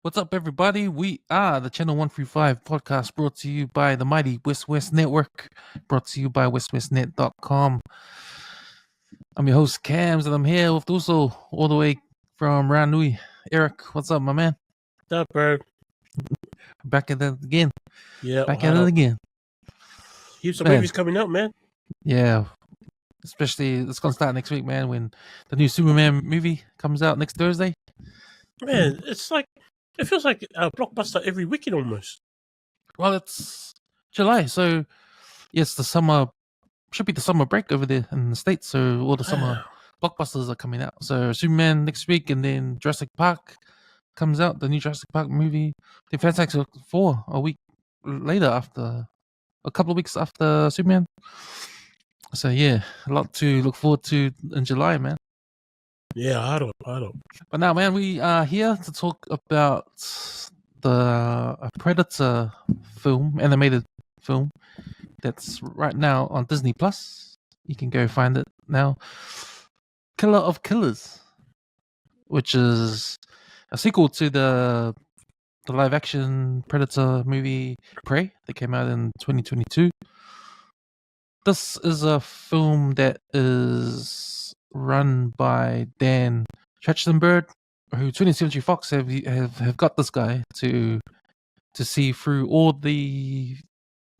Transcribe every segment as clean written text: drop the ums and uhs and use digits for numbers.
What's up, everybody? We are the Channel 135 podcast brought to you by the mighty WesWes Network, brought to you by WesWesNet.com. I'm your host, Cams, and I'm here with Uso, all the way from Ranui. Eric, what's up, my man? What's up, bro? Back at it again. Yeah, Back at it again. Heaps of Man. movies coming out, man. Yeah, especially it's going to start next week, man, when the new Superman movie comes out next Thursday. Man, it feels like a blockbuster every weekend almost. Well, it's July, so yes, the summer should be the summer break over there in the States, so all the summer blockbusters are coming out. So Superman next week, and then Jurassic Park comes out, the new Jurassic Park movie. The Fantastic Four a week later, after a couple of weeks after Superman. So yeah, a lot to look forward to in July, man. Yeah, I don't. But now, man, we are here to talk about the Predator film, animated film, that's right now on Disney Plus. You can go find it now. Killer of Killers, which is a sequel to the live action Predator movie Prey that came out in 2022. This is a film that is run by Dan Trachtenberg, who 20th Century Fox have got this guy to see through all the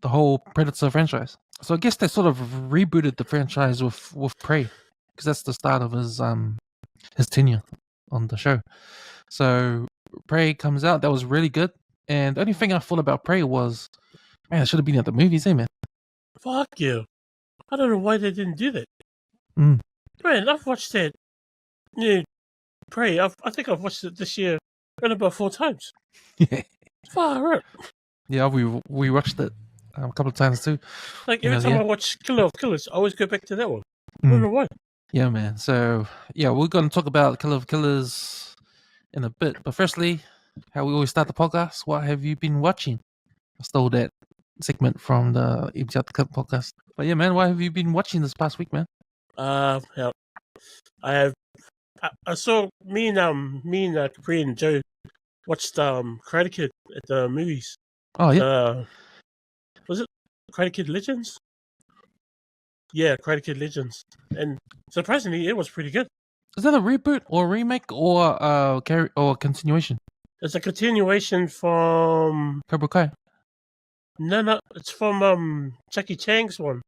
whole Predator franchise. So I guess they sort of rebooted the franchise with Prey, because that's the start of his tenure on the show. So Prey comes out, that was really good, and the only thing I thought about Prey was, man, it should have been at the movies, man. Fuck you! I don't know why they didn't do that. Man, I've watched that. Yeah, Prey. I think I've watched it this year about 4 times. Yeah, Far out. Yeah, we watched it a couple of times too. Like every time I watch Killer of Killers, I always go back to that one. I don't know why. Yeah, man. So yeah, we're going to talk about Killer of Killers in a bit. But firstly, how we always start the podcast, what have you been watching? I stole that segment from the Empty Out the Cup podcast. But yeah, man, what have you been watching this past week, man? I saw me and Capri and Joe watched Karate Kid at the movies. Oh yeah. Was it Karate Kid Legends? Yeah, Karate Kid Legends. And surprisingly, it was pretty good. Is that a reboot or remake or continuation? It's a continuation from Cobra Kai. No, it's from Jackie Chang's one.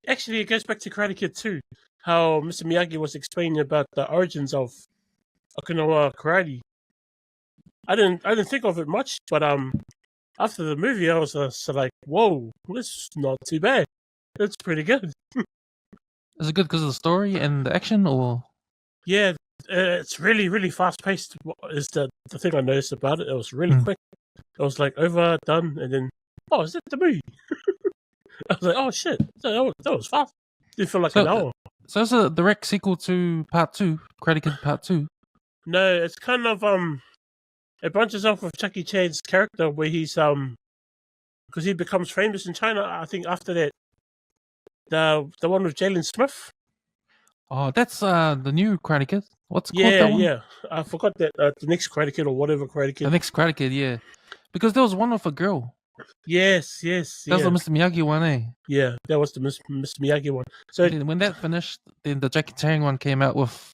Actually, it goes back to Karate Kid 2. How Mr. Miyagi was explaining about the origins of Okinawa karate. I didn't think of it much, but after the movie, I was like, whoa, this is not too bad. It's pretty good. Is it good because of the story and the action, or? Yeah, it's really, really fast paced. Is the thing I noticed about it? It was really quick. It was like overdone, and then is that the movie? I was like, oh shit, that was fast. Didn't feel like an hour. So it's a direct sequel to Part 2, Karate Kid Part 2. No, it's kind of it branches off of Jackie Chan's character where he's because he becomes famous in China. I think after that, the one with Jalen Smith. Oh, that's the new Karate Kid. What's it called? That one? Yeah. I forgot that the next Karate Kid or whatever Karate Kid. The next Karate Kid, yeah, because there was one with a girl. Yes. That was the Mr. Miyagi one, eh? Yeah, that was the Mr. Miyagi one. So when that finished, then the Jackie Chang one came out with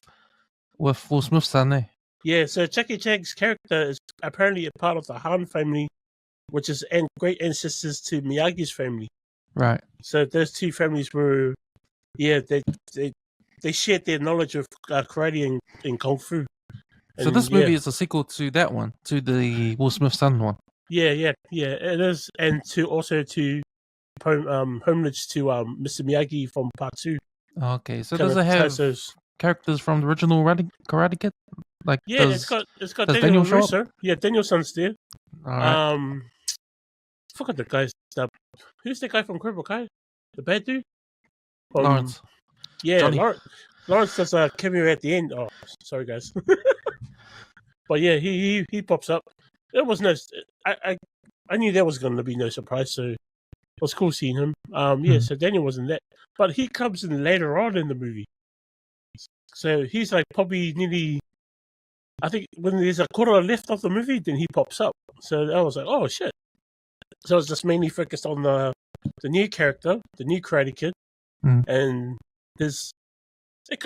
Will Smith's son, eh? Yeah, so Jackie Chang's character is apparently a part of the Han family, which is great ancestors to Miyagi's family. Right. So those two families were, they shared their knowledge of karate and kung fu. And, so this movie is a sequel to that one, to the Will Smith son one. Yeah, it is, and to homage to Mr. Miyagi from Part 2. Okay, so does it have characters from the original Karate Kid? Like it's got Daniel Russo. Yeah, Danielson's there. All right. I forgot the guy's who's the guy from Cobra Kai? The bad dude? Lawrence. Yeah, Lawrence does a cameo at the end. Oh, sorry guys. But yeah, he pops up. It was no. I knew there was going to be no surprise, so it was cool seeing him. So Daniel wasn't that, but he comes in later on in the movie. So he's like probably nearly I think when there's a quarter left of the movie, then he pops up. So I was like, oh shit. So it's just mainly focused on the new character, the new Karate Kid, and his. It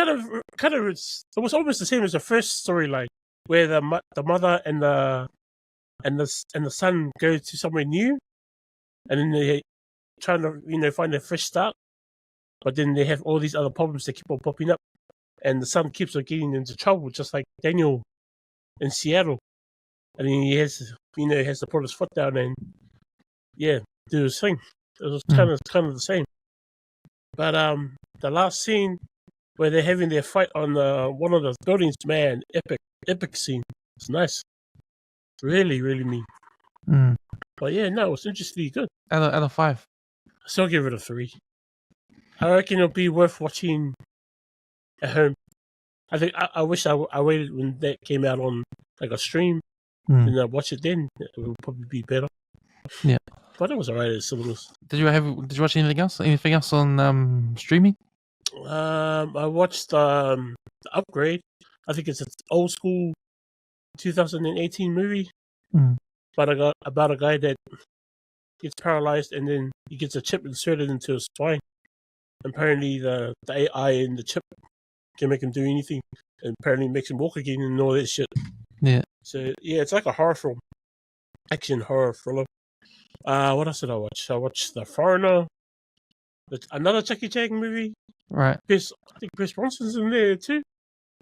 was almost the same as the first storyline, where the mother and the son go to somewhere new, and then they trying to find a fresh start, but then they have all these other problems that keep on popping up, and the son keeps on getting into trouble, just like Daniel in Seattle, and then he has to put his foot down and do his thing. It was kind of the same, but the last scene where they're having their fight on one of the buildings, man, epic scene. It's nice, really mean. But yeah, no, it's interestingly good. Out of 5, So I'll give it a 3. I reckon it'll be worth watching at home. I think I wish I waited when that came out on like a stream and I watch it then. It would probably be better. Yeah, but it was alright at cinemas. Did you watch anything else? Anything else on streaming? I watched the Upgrade. I think it's an old school 2018 movie. About a guy that gets paralyzed and then he gets a chip inserted into his spine. Apparently the AI in the chip can make him do anything, and apparently makes him walk again and all that shit. Yeah. So yeah, it's like a horror film, action horror thriller. What else did I watch? I watched The Foreigner, another Jackie Chang movie. Right. I think Chris Bronson's in there too,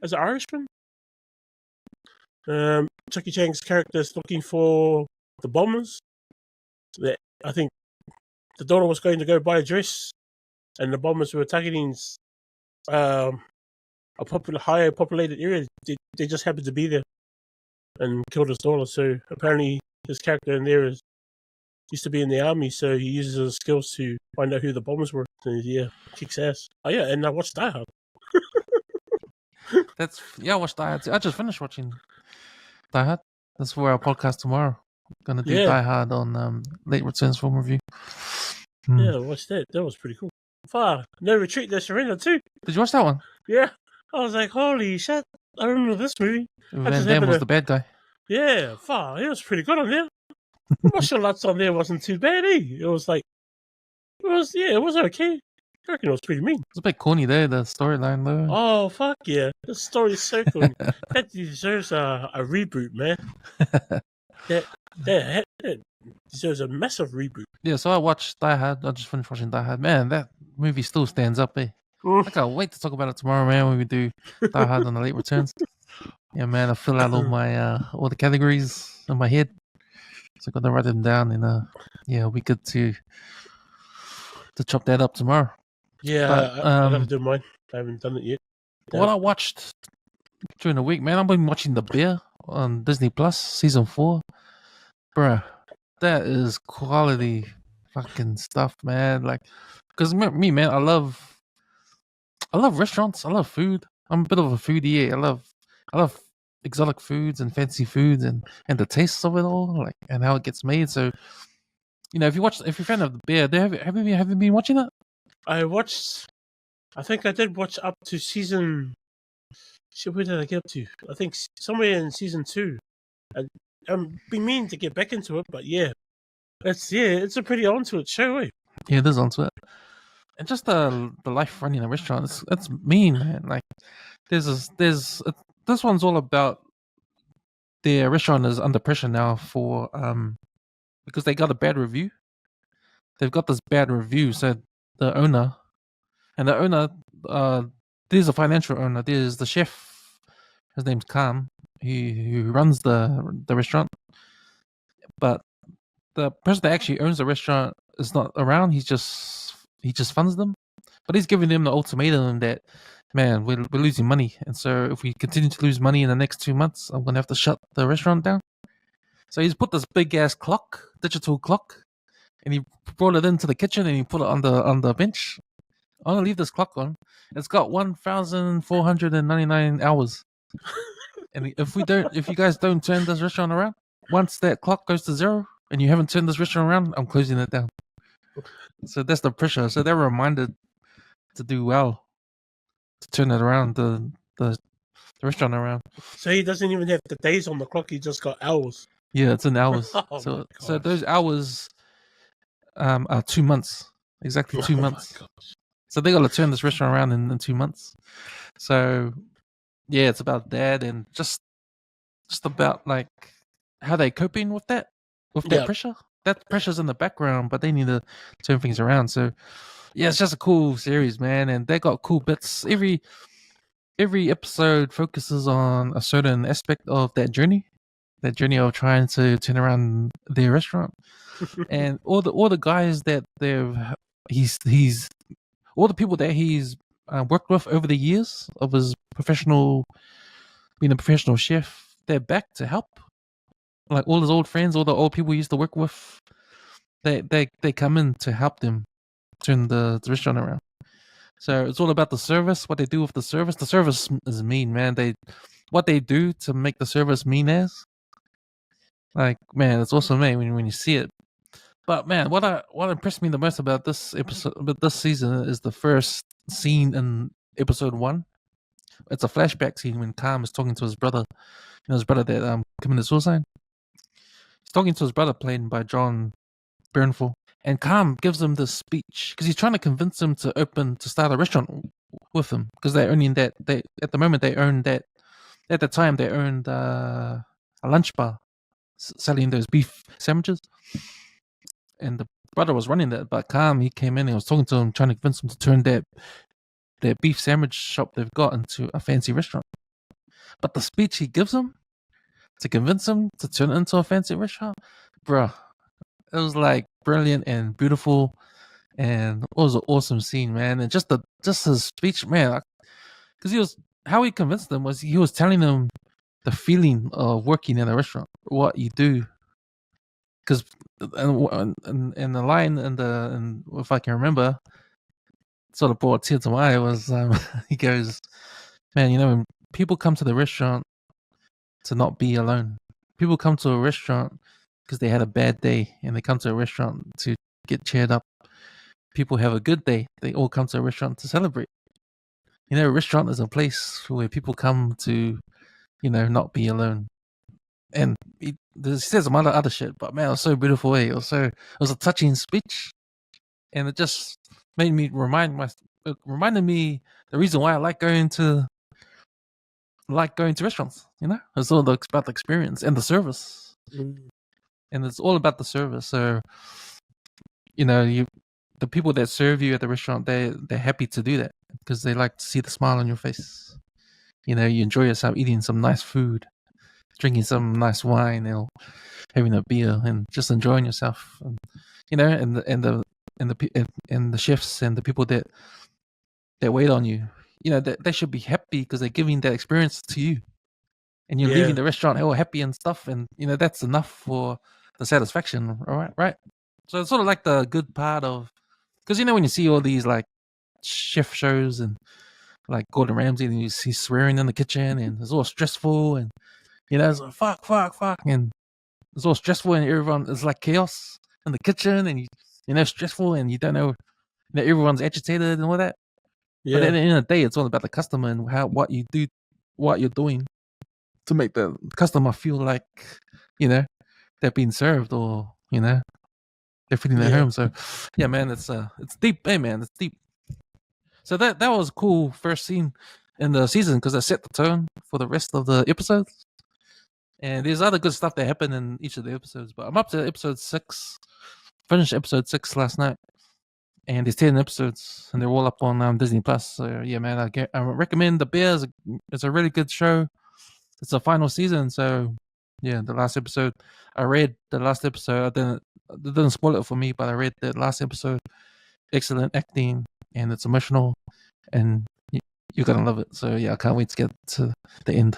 as an Irishman. Jackie Chan's character is looking for the bombers. I think the daughter was going to go buy a dress, and the bombers were targeting a higher populated area. They just happened to be there and killed his daughter. So apparently his character in there used to be in the army, so he uses his skills to find out who the bombers were. And yeah, kicks ass. Oh yeah, and I watched Die Hard. I watched Die Hard too. I just finished watching Die Hard. That's for our podcast tomorrow. Gonna do Die Hard on Late Returns Film Review. Yeah, I watched that. That was pretty cool. Far No Retreat, No Surrender too. Did you watch that one? Yeah. I was like, holy shit, I remember this movie. Van Damme was the bad guy. Yeah, far. It was pretty good on there. Martial arts on there wasn't too bad, It was like, it was okay. I reckon it was pretty mean. It's a bit corny there, the storyline though. Oh, fuck yeah. The story's so cool. That deserves a reboot, man. That deserves a massive reboot. Yeah, so I watched Die Hard. I just finished watching Die Hard. Man, that movie still stands up, I can't wait to talk about it tomorrow, man, when we do Die Hard on the Late Returns. Yeah, man, I fill out all my all the categories in my head. So I'm gonna write them down and it'll be good to chop that up tomorrow. Yeah, but, I have to do mine. I haven't done it yet. What I watched during the week, man, I've been watching The Bear on Disney Plus season 4. Bruh, that is quality fucking stuff, man. Like, because me, man, I love restaurants. I love food. I'm a bit of a foodie. I love exotic foods and fancy foods and the tastes of it all, like, and how it gets made. So, if you're a fan of The Bear, have you been watching it? I think I did watch up to season. Shit, where did I get up to? I think somewhere in season 2. I'm been meaning to get back into it, but it's a pretty onto it show, eh? Yeah, it is onto it. And just the life running a restaurant, it's mean, man. Like, this one's all about their restaurant is under pressure now for because they got a bad review. They've got this bad review, so the owner, there's a financial owner. There's the chef. His name's Khan. Who runs the restaurant, but the person that actually owns the restaurant is not around. He just funds them, but he's giving them the ultimatum that, man, we're losing money, and so if we continue to lose money in the next 2 months, I'm gonna have to shut the restaurant down. So he's put this big ass digital clock, and he brought it into the kitchen and he put it on the bench. I'm gonna leave this clock on. It's got 1,499 hours. And if you guys don't turn this restaurant around, once that clock goes to 0 and you haven't turned this restaurant around, I'm closing it down. So that's the pressure. So they're reminded to do well, to turn it around. The restaurant around. So he doesn't even have the days on the clock. He just got hours. Yeah, it's in hours. Oh so my so gosh. those hours are 2 months, exactly 2 Oh my months. gosh. So they got to turn this restaurant around in 2 months. So yeah, it's about that and just about like how they coping with that Yeah. pressure. That pressure's in the background, but they need to turn things around. So yeah, it's just a cool series, man, and they got cool bits. Every episode focuses on a certain aspect of that journey of trying to turn around their restaurant, and all the guys that he's all the people that he's worked with over the years of his being a professional chef, they're back to help. Like all his old friends, all the old people he used to work with, they come in to help them turn the restaurant around. So it's all about the service, what they do with the service. The service is mean, man. What they do to make the service mean as, like, man, it's awesome, man, when you see it. But man, what impressed me the most about this episode, about this season, is the first scene in episode 1. It's a flashback scene when Calm is talking to his brother, his brother that committed suicide. He's talking to his brother, played by John Bernthal, and Calm gives him this speech because he's trying to convince him to start a restaurant with him, because they're earning that. They at the moment they earned that. At the time they earned a lunch bar selling those beef sandwiches, and the brother was running that. But Calm, he came in and was talking to him, trying to convince him to turn that beef sandwich shop they've got into a fancy restaurant. But the speech he gives him to convince him to turn it into a fancy restaurant, bruh, it was like brilliant and beautiful, and it was an awesome scene, man. And just his speech, man, because how he convinced them was he was telling them the feeling of working in a restaurant, what you do. Because and the line and if I can remember, sort of brought a tear to my eye was he goes, man, when people come to the restaurant to not be alone. People come to a restaurant because they had a bad day, and they come to a restaurant to get cheered up. People have a good day, they all come to a restaurant to celebrate. A restaurant is a place where people come to, not be alone. And he says some other shit, but man, it was so beautiful. It was a touching speech, and it just made me reminded me the reason why I like going to restaurants. It's all about the experience and the service, and it's all about the service. So the people that serve you at the restaurant, they're happy to do that because they like to see the smile on your face. You enjoy yourself eating some nice food, drinking some nice wine, or having a beer, and just enjoying yourself. And the chefs and the people that wait on you, they should be happy because they're giving that experience to you, and you're leaving the restaurant all happy and stuff, and that's enough for the satisfaction. All right. So it's sort of like the good part of, because when you see all these like chef shows and like Gordon Ramsay, and you see swearing in the kitchen, and it's all stressful, and it's like fuck, and it's all stressful, and everyone is like chaos in the kitchen, and stressful, and you don't know, everyone's agitated and all that. Yeah. But at the end of the day, it's all about the customer and what you're doing to make the customer feel like they're being served, or they're feeling at home. So yeah, man, it's deep. Hey, man, it's deep. So that was a cool first scene in the season because it set the tone for the rest of the episodes. And there's other good stuff that happened in each of the episodes. But I'm up to episode 6. Finished episode 6 last night. And there's 10 episodes, and they're all up on Disney Plus. So yeah, man, I recommend The Bear. It's a really good show. It's a final season, so yeah, the last episode. I read the last episode. It didn't spoil it for me, but I read the last episode. Excellent acting, and it's emotional, and you're gonna love it. So yeah, I can't wait to get to the end.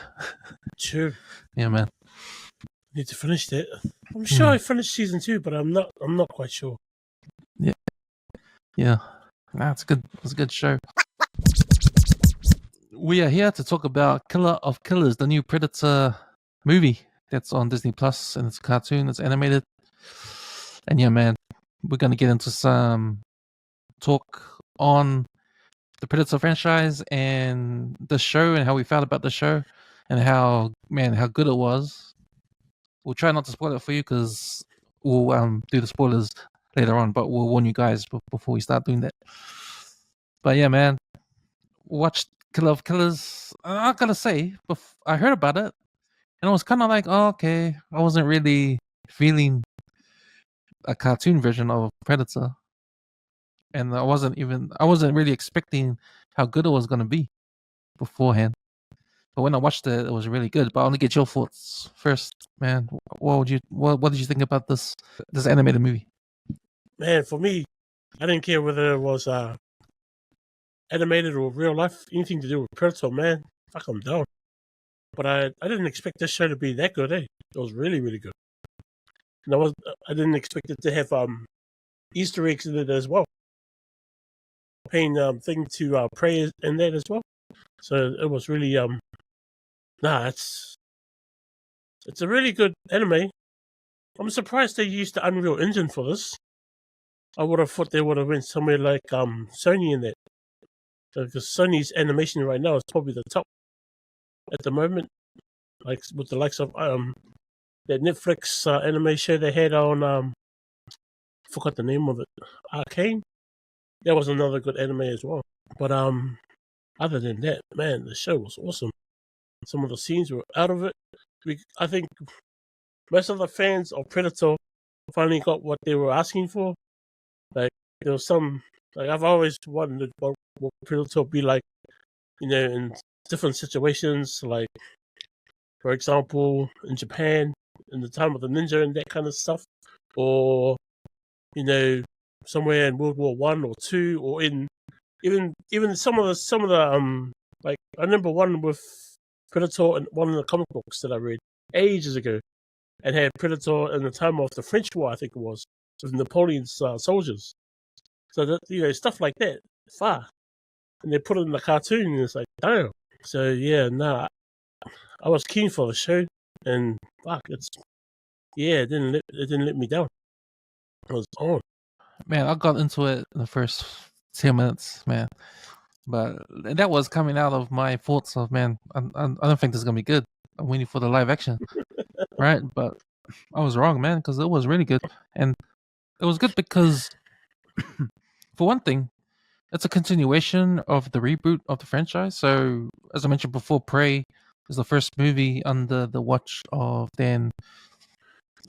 Sure. Yeah, man. Need to finish it. I'm sure I finished season 2, but I'm not quite sure. Yeah. Nah, it's good. It's a good show. We are here to talk about Killer of Killers, the new Predator movie that's on Disney Plus, and it's a cartoon. It's animated. And yeah, man, we're gonna get into some talk on the Predator franchise and the show and how we felt about the show and how good it was. We'll try not to spoil it for you because we'll do the spoilers later on, but we'll warn you guys before we start doing that. But yeah, man, watched Killer of Killers. I gotta say, I heard about it and it was kind of like, oh, okay, I wasn't really feeling a cartoon version of Predator, and I wasn't really expecting how good it was gonna be beforehand. But when I watched it, it was really good. But I want to get your thoughts first, man. What did you think about this animated movie? Man, for me, I didn't care whether it was animated or real life, anything to do with Predator, man. Fuck, I'm down. But I didn't expect this show to be that good, eh? It was really, really good. And I didn't expect it to have Easter eggs in it as well. Paying thing to pray in that as well. So it was really it's a really good anime. I'm surprised they used the Unreal Engine for this. I would have thought they would have went somewhere like Sony in that. Because Sony's animation right now is probably the top at the moment. Like with the likes of that Netflix anime show they had on forgot the name of it. Arcane. That was another good anime as well. But other than that, man, the show was awesome. Some of the scenes were out of it. I think most of the fans of Predator finally got what they were asking for. Like there was some, like I've always wondered what Predator would be like, in different situations. Like for example, in Japan, in the time of the ninja and that kind of stuff, or somewhere in World War I or II, or in even some of the like I remember one with Predator and one of the comic books that I read ages ago, and had Predator in the time of the French War, I think it was, with Napoleon's soldiers. So that stuff like that, far, and they put it in the cartoon, and it's like damn. So yeah, I was keen for the show, and fuck, it didn't let me down. I was on. Man, I got into it in the first 10 minutes, man. But that was coming out of my thoughts of, man, I don't think this is going to be good. I'm waiting for the live action, right? But I was wrong, man, because it was really good. And it was good because, for one thing, it's a continuation of the reboot of the franchise. So, as I mentioned before, Prey is the first movie under the watch of Dan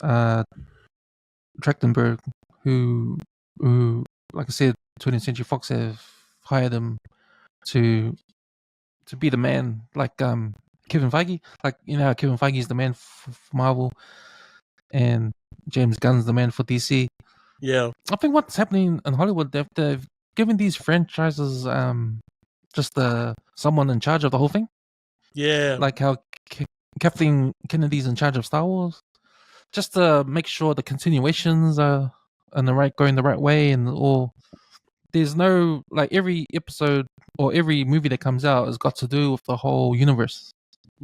Trachtenberg, who, like I said, 20th Century Fox have hired him to be the man, like Kevin Feige. Like how Kevin Feige is the man for Marvel, and James Gunn's the man for DC. Yeah, I think what's happening in Hollywood, they've given these franchises just someone in charge of the whole thing. Yeah, Like how Kathleen Kennedy's in charge of Star Wars, just to make sure the continuations are going the right way, and all. There's no, like, every episode or every movie that comes out has got to do with the whole universe,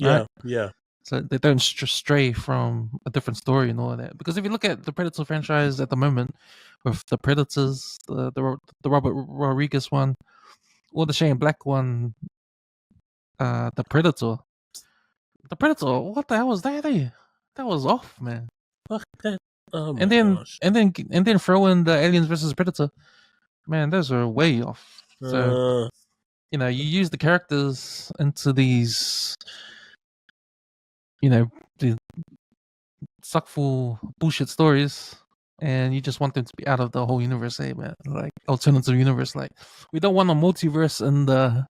right? yeah. So they don't stray from a different story and all of that. Because if you look at the Predator franchise at the moment, with the Predators, the Robert Rodriguez one, or the Shane Black one, the Predator, what the hell was that? That was off, man. Fuck that. Oh my And then gosh. and then throw in the Aliens versus Predator. Man, those are way off. So you use the characters into these, the suckful bullshit stories, and you just want them to be out of the whole universe, man. Like alternative universe. Like we don't want a multiverse in the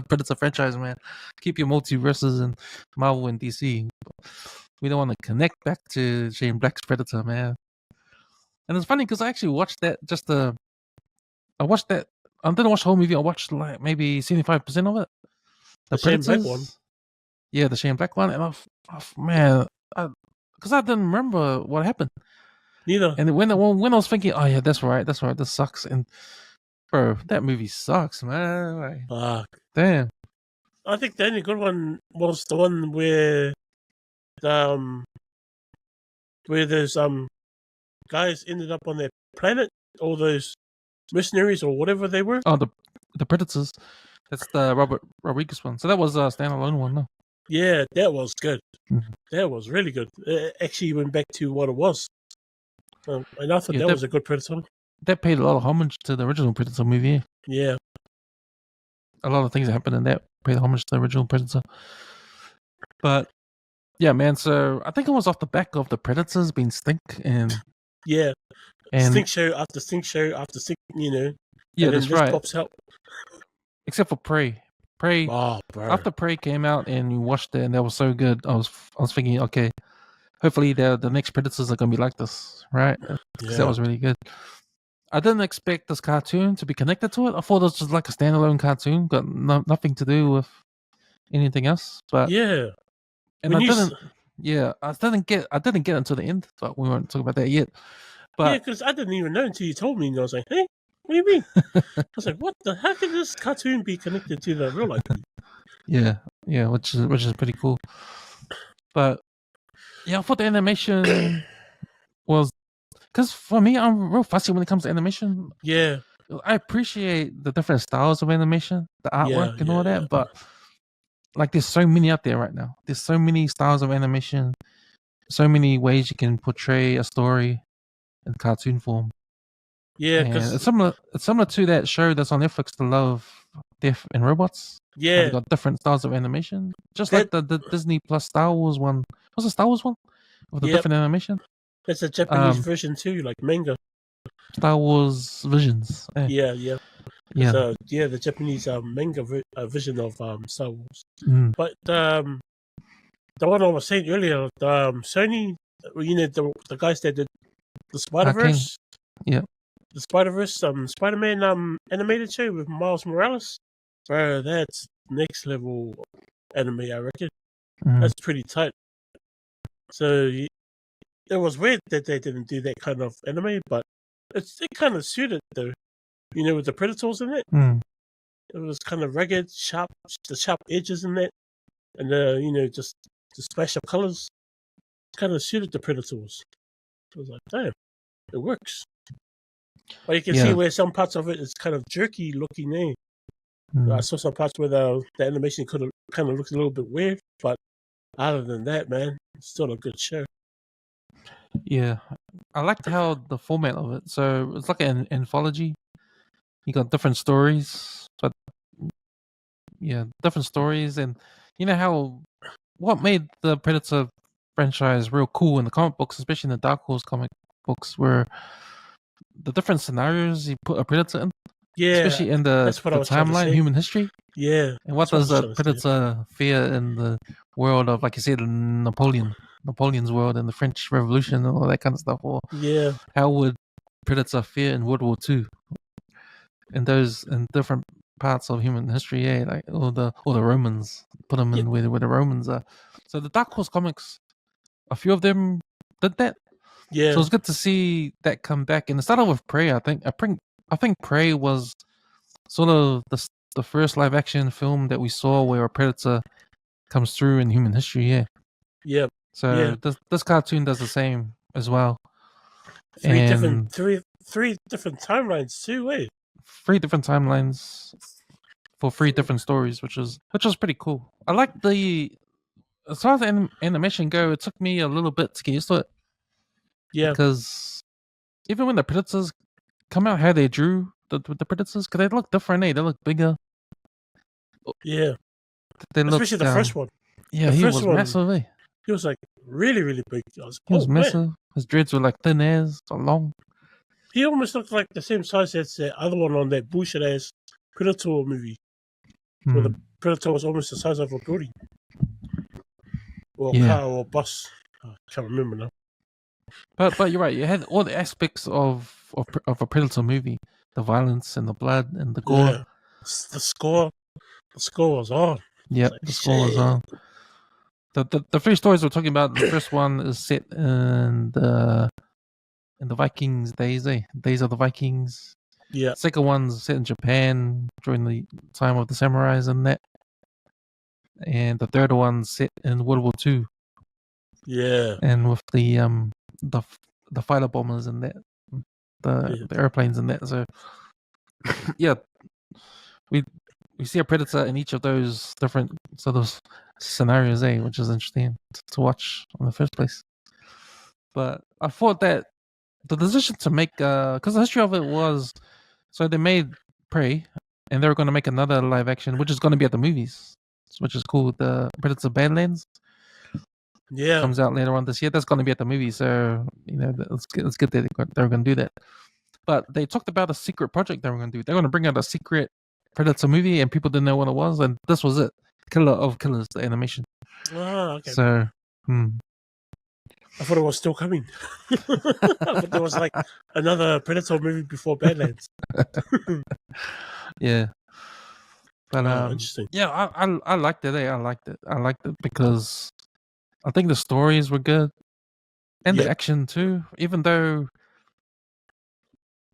Predator franchise, man. Keep your multiverses in Marvel and DC. We don't want to connect back to Shane Black's Predator, man. And it's funny because I actually watched that I watched that. I didn't watch the whole movie. I watched like maybe 75% of it. The Shane Black one. Yeah, the Shane Black one, and man, because I didn't remember what happened. Neither. And when I was thinking, oh yeah, that's right, this sucks, and bro, that movie sucks, man. Like, Fuck. damn. I think the only good one was the one where those guys ended up on their planet, all those mercenaries or whatever they were. Oh, the the Predators. That's the Robert Rodriguez one. So that was a standalone one, no? Yeah, that was good. Mhm. That was really good. It actually went back to what it was. And I thought Yeah, that was a good Predator. that paid a lot of homage to the original Predator movie. Yeah. A lot of things that happened in that paid homage to the original Predator. But yeah, man. So I think it was off the back of the Predators being stink and Yeah. and Stink show after stink show after stink, yeah, and then that's this right. pops out. Except for Prey. Prey Oh, bro. after Prey came out and you watched it and that was so good. I was thinking, okay, hopefully the next Predators are gonna be like this, right? Because that Yeah. was really good. I didn't expect this cartoon to be connected to it. I thought it was just like a standalone cartoon, got nothing to do with anything else. But Yeah. and When I you, didn't, yeah, I didn't get until the end, but we won't talk about that yet. yeah, But because I didn't even know until you told me, and I was like, hey, what do you mean? I was like, what the? How can this cartoon be connected to the real life? yeah, which is pretty cool. But yeah, I thought the animation was because for me, I'm real fussy when it comes to animation. Yeah. I appreciate the different styles of animation, the artwork, and all that, but like there's so many out there right now. There's so many styles of animation, so many ways you can portray a story in cartoon form. Yeah, And because it's similar to that show that's on Netflix, The Love, Death, and Robots. How they yeah, got different styles of animation, just that like the Disney Plus Star Wars one. What's the Star Wars one with the yep, different animation? that's a Japanese version too, like manga. Star Wars Visions. Yeah, yeah. It's Yeah. the Japanese manga version of Star Wars. Mm. But the one I was saying earlier, Sony, the guys that did the Spider Verse, Yeah. the Spider Verse, Spider-Man animated show with Miles Morales, bro, that's next level anime, I reckon. Mm. That's pretty tight. So it was weird that they didn't do that kind of anime, but it kind of suited though. With the Predators in it, Mm. it was kind of rugged, sharp, the sharp edges in that, and just the splash of colors kind of suited the Predators. I was like, damn, it works. But you can see Yeah. where some parts of it is kind of jerky looking. I Mm. saw some parts where the animation could have kind of looked a little bit weird, but other than that, man, it's still a good show. Yeah. I liked how the format of it. So it's like an anthology. You got different stories, but yeah, different stories, and you know how what made the Predator franchise real cool in the comic books, especially in the Dark Horse comic books, were the different scenarios you put a Predator in, Yeah, especially in that's what I was trying to timeline, say. human history. Yeah, And what that's what I does was a trying to say. Predator fear in the world of, like you said, Napoleon's world and the French Revolution and all that kind of stuff? Or Yeah, how would Predator fear in World War II? In different parts of human history, yeah, like or the Romans, put them yeah, in where the Romans are. So the Dark Horse comics, a few of them did that. yeah, So it's good to see that come back. And it started with Prey. I think Prey was sort of the first live action film that we saw where a predator comes through in human history. Yeah. yeah. So this cartoon does the same as well. Three And different timelines too, eh? 3 different timelines for 3 different stories, which was pretty cool. I like as far as animation go, it took me a little bit to get used to it Yeah, because even when the predators come out, how they drew the predators, because they look different, they look bigger. yeah. They look Especially the first one. yeah, The he first was one, massive. he was like really, really big. I was He like, was oh man, massive. His dreads were like thin as, so long. he almost looked like the same size as the other one on that bullshit ass Predator movie, where the Predator was almost the size of a building or a Yeah. car or a bus. I can't remember now. But you're right. You had all the aspects of a Predator movie: the violence and the blood and the gore. Yeah, the score was on. Yeah, Like, the score was shit. on. The 3 stories we're talking about. The first one is set in the Vikings days, days of the Vikings. Yeah, Second one's set in Japan during the time of the samurais and that. And the third one's set in World War II. yeah. And with the fighter bombers and that, the airplanes and that. So yeah, we see a predator in each of those different sort of scenarios, which is interesting to watch in the first place. But I thought that the decision to make, because the history of it was, so they made Prey, and they were going to make another live action, which is going to be at the movies, which is called the Predator Badlands. Yeah. Comes out later on this year. That's going to be at the movies, so it's good that they're going to do that. But they talked about a secret project they were going to do. They're going to bring out a secret Predator movie, and people didn't know what it was, and this was it. Killer of Killers, the animation. Ah, okay. So, I thought it was still coming. I thought there was like another Predator movie before Badlands. yeah. But interesting. yeah, I liked it. I liked it because I think the stories were good, and the action too. Even though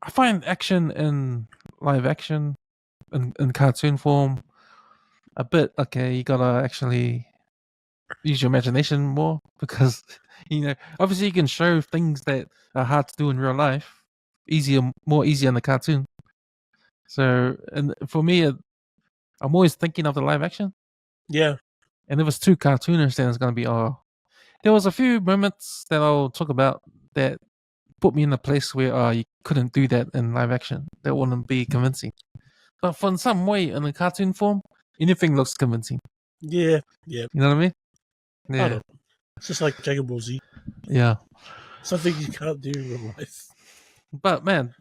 I find action in live action in cartoon form a bit okay. You gotta actually use your imagination more because obviously you can show things that are hard to do in real life more easier in the cartoon. So, and for me, I'm always thinking of the live action. Yeah. And if it's too cartoonish, then it's gonna be There was a few moments that I'll talk about that put me in a place where you couldn't do that in live action. That wouldn't be convincing. But for in some way, in a cartoon form, anything looks convincing. Yeah. You know what I mean? Yeah. It's just like Dragon Ball Z. Yeah. Something you can't do in real life. But man,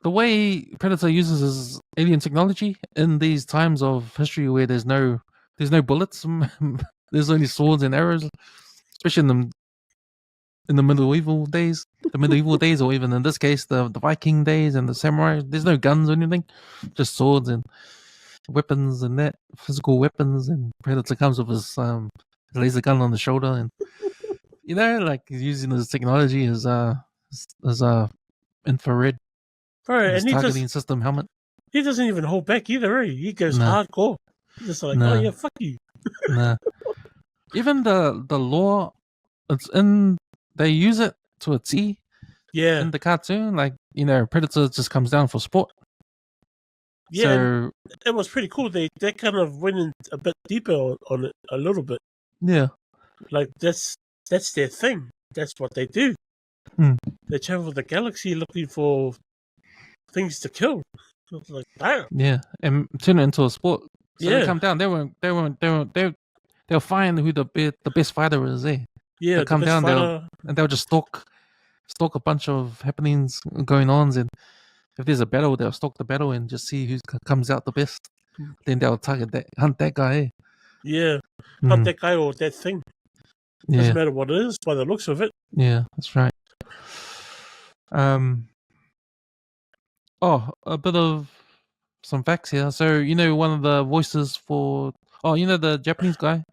the way Predator uses his alien technology in these times of history where there's no bullets, there's only swords and arrows, especially in the medieval days, or even in this case, the Viking days and the samurai. There's no guns or anything, just swords and weapons and that physical weapons. And Predator comes with his laser gun on the shoulder, and like he's using his technology as infrared, his targeting system helmet. He doesn't even hold back either. He goes hardcore. He's just like, oh yeah, fuck you. Nah. Even the law, it's in. They use it to a T. Yeah. In the cartoon, like Predator just comes down for sport. Yeah. So it was pretty cool. They kind of went in a bit deeper on it a little bit. Yeah. Like that's their thing. That's what they do. They travel the galaxy looking for things to kill. Like damn. Yeah, and turn it into a sport. So they come down. They'll find who the best fighter is. Yeah, they'll come down. They'll just stalk a bunch of happenings going on, and if there's a battle, they'll stalk the battle and just see who comes out the best. Then they'll hunt that guy. Yeah, hunt that guy or that thing. Doesn't matter what it is by the looks of it. Yeah, that's right. A bit of some facts here. So one of the voices for the Japanese guy,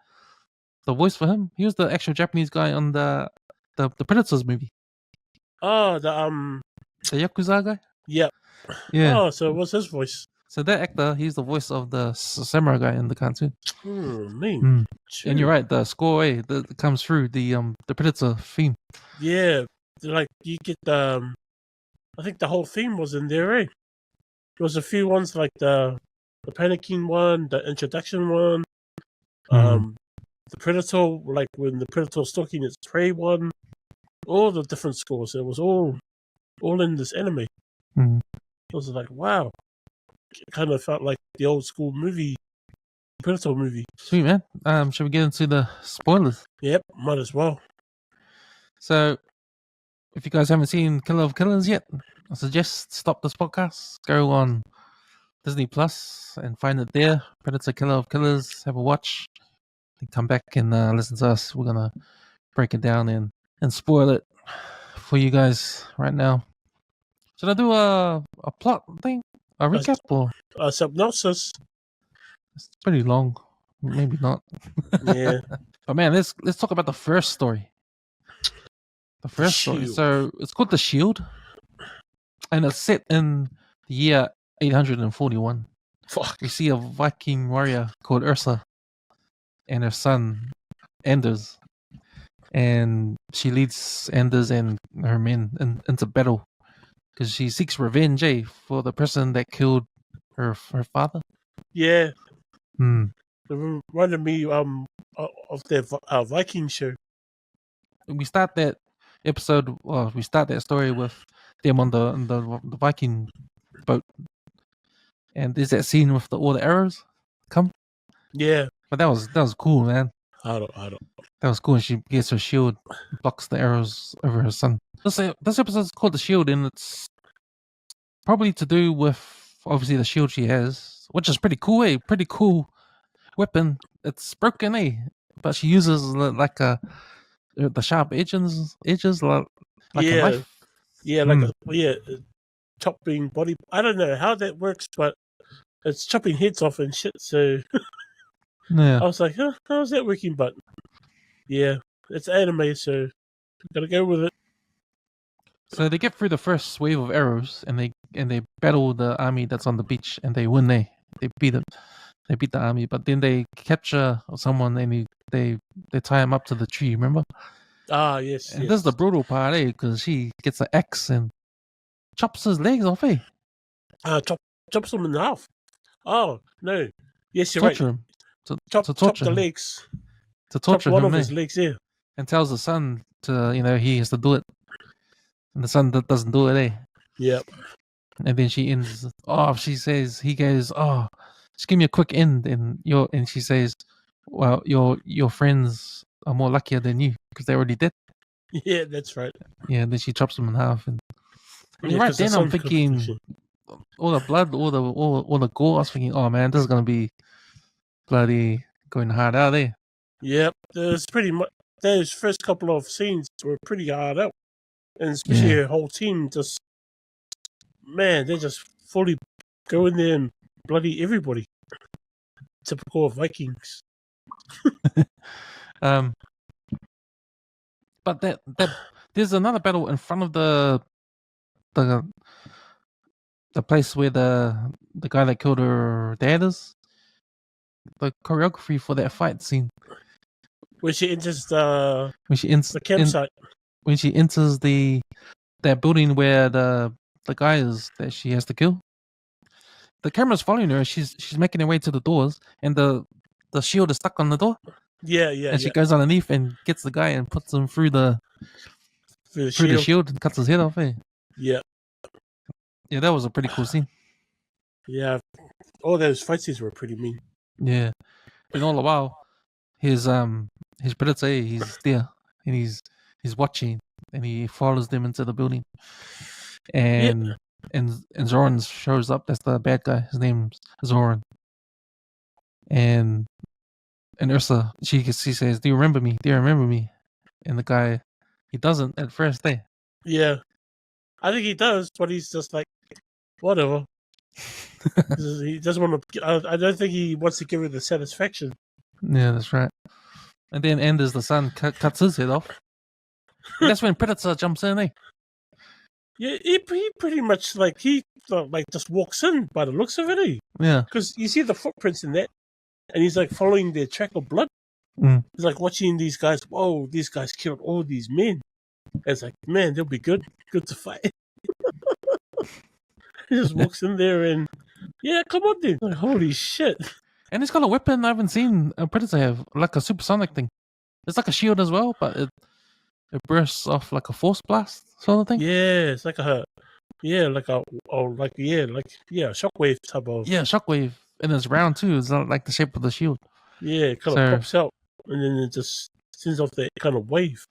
the voice for him, he was the actual Japanese guy on the Predators movie. Oh, the Yakuza guy. Yeah. Yeah. Oh, so what's his voice? So that actor, he's the voice of the samurai guy in the cartoon. And you're right, the score that comes through the Predator theme. Yeah, like you get the I think the whole theme was in there. There was a few ones like the panicking one, the introduction one, the Predator, like when the Predator's stalking its prey one, all the different scores. It was all in this anime. I was like, wow. It kind of felt like the old school movie, Predator movie. Sweet, man. Should we get into the spoilers? Yep, might as well. So, if you guys haven't seen Killer of Killers yet, I suggest stop this podcast, go on Disney Plus and find it there. Predator Killer of Killers, have a watch. Then come back and listen to us. We're gonna break it down and spoil it for you guys right now. Should I do a plot thing? A recap or a synopsis? It's pretty long. Maybe not. Yeah. But man, let's talk about the first story. The first story. So it's called The Shield. And it's set in the year 841. Fuck. We see a Viking warrior called Ursa and her son, Anders. And she leads Anders and her men into battle because she seeks revenge, for the person that killed her father. Yeah, Hmm. it reminded me of the Viking show. We start that episode. Well, we start that story with them on the Viking boat, and there's that scene with all the arrows come. Yeah, But that was cool, man. I don't. That was cool. She gets her shield, blocks the arrows over her son. This episode is called the shield, and it's probably to do with obviously the shield she has, which is pretty cool. Pretty cool weapon. It's broken, but she uses like the sharp edges like a Yeah, knife. yeah, Mm. chopping body. I don't know how that works, but it's chopping heads off and shit. So Yeah. I was like, huh, how's that working? But yeah, it's anime, so gotta go with it. So they get through the first wave of arrows, and they battle the army that's on the beach, and they win. They beat it. They beat the army, but then they capture someone, and they tie him up to the tree. Remember? Ah, yes, And yes. this is the brutal part, because she gets an axe and chops his legs off, Chops them in half. Oh no, yes, you're torture right. him. Chop torture the him. legs. To torture Chop one him, of his legs. Yeah. and tells the son to he has to do it, and the son doesn't do it, Yep. And then she ends. Oh, he goes, oh, just give me a quick end, and she says, well, your friends are more luckier than you because they're already dead. Yeah, that's right. Yeah, and then she chops them in half, and Yeah, right 'cause the then I'm son thinking, all the blood, all the gore. I was thinking, oh man, this is gonna be bloody going hard out there. Yep, there's pretty much those first couple of scenes were pretty hard out, and especially Yeah. her whole team just they just fully go in there and bloody everybody. Typical of Vikings. But that there's another battle in front of the place where the guy that killed her dad is. The choreography for that fight scene When she enters the the campsite. when she enters that building where the guy is that she has to kill. The camera's following her. She's making her way to the doors, and the shield is stuck on the door. Yeah. And she goes underneath and gets the guy and puts him through the shield and cuts his head off. Yeah. Yeah, that was a pretty cool scene. Yeah. All those fight scenes were pretty mean. Yeah. And all the while, his predator, he's there and he's watching, and he follows them into the building. And Zoran shows up. That's the bad guy. His name's Zoran. And Ursa, she says, "Do you remember me? Do you remember me?" And the guy, he doesn't at first. Yeah, I think he does, but he's just like, whatever. He doesn't want to. I don't think he wants to give her the satisfaction. Yeah, that's right. And then Anders, the son, cuts his head off. And that's when Predator jumps in, Yeah, he pretty much just walks in by the looks of it, Yeah. Because you see the footprints in that, and he's like following their track of blood. Mm. He's like watching these guys. Whoa, these guys killed all these men. And it's like, man, they'll be good to fight. He just walks in there and, yeah, come on, dude. Like, holy shit. And he's got a weapon I haven't seen a Predator have, like a supersonic thing. It's like a shield as well, but it bursts off like a force blast sort of thing. Yeah, it's like a shockwave type of. Yeah, shockwave, and it's round too. It's not like the shape of the shield. Yeah, it kind of pops out, and then it just sends off that kind of wave.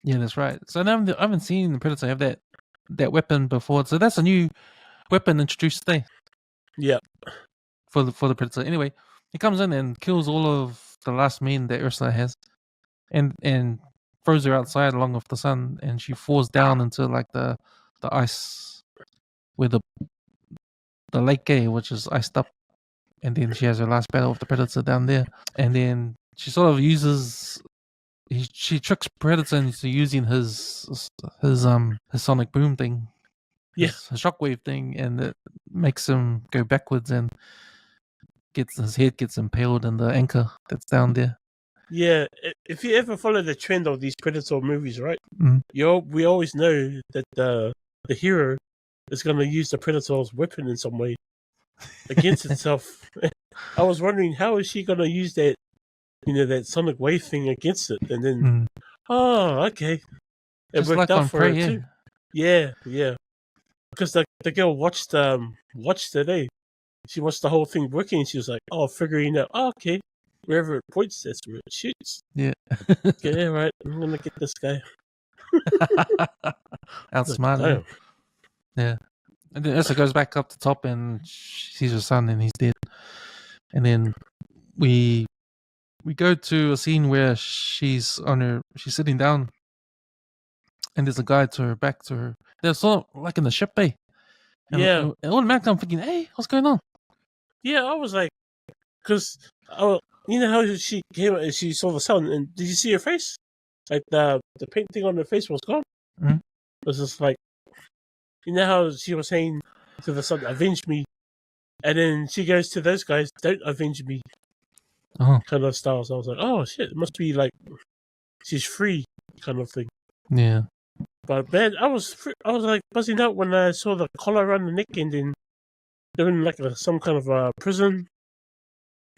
Yeah, that's right. So I haven't seen the Predator have that weapon before. So that's a new weapon introduced today. Yeah. For the Predator. Anyway, he comes in and kills all of the last men that Ursula has, and throws her outside along with the son, and she falls down into like the ice where the lake which is iced up, and then she has her last battle with the Predator down there, and then she sort of uses. She tricks Predator into using his sonic boom thing, his shockwave thing, and it makes him go backwards, and his head gets impaled in the anchor that's down there. Yeah, if you ever follow the trend of these Predator movies, right? Mm-hmm. We always know that the hero is going to use the Predator's weapon in some way. against itself. I was wondering how is she gonna use that, that sonic wave thing against it, and then okay, it Just worked like out on for her Prey, too. Yeah, yeah. Because the girl watched it. Eh? She watched the whole thing working, and she was like, "Oh, figuring out. Oh, okay, wherever it points, that's where it shoots. yeah. Okay, right. I'm gonna get this guy." Like, Outsmarted her. damn. Yeah. And then Ursa goes back up the top and she sees her son and he's dead. And then we go to a scene where she's sitting down and there's a guy to her back to her. They're sort of like in the ship bay. And Yeah, automatically I'm thinking, hey, what's going on? yeah. I was like, because you know how she came and she saw the sun, and did you see her face? Like the painting on her face was gone. Mhm. It was just like, you know how she was saying to the sun, "Avenge me," and then she goes to those guys, "Don't avenge me," Oh, kind of style. So I was like, "Oh shit, it must be like she's free," kind of thing. yeah. But man, I was like buzzing out when I saw the collar around the neck, and then they're in like some kind of prison.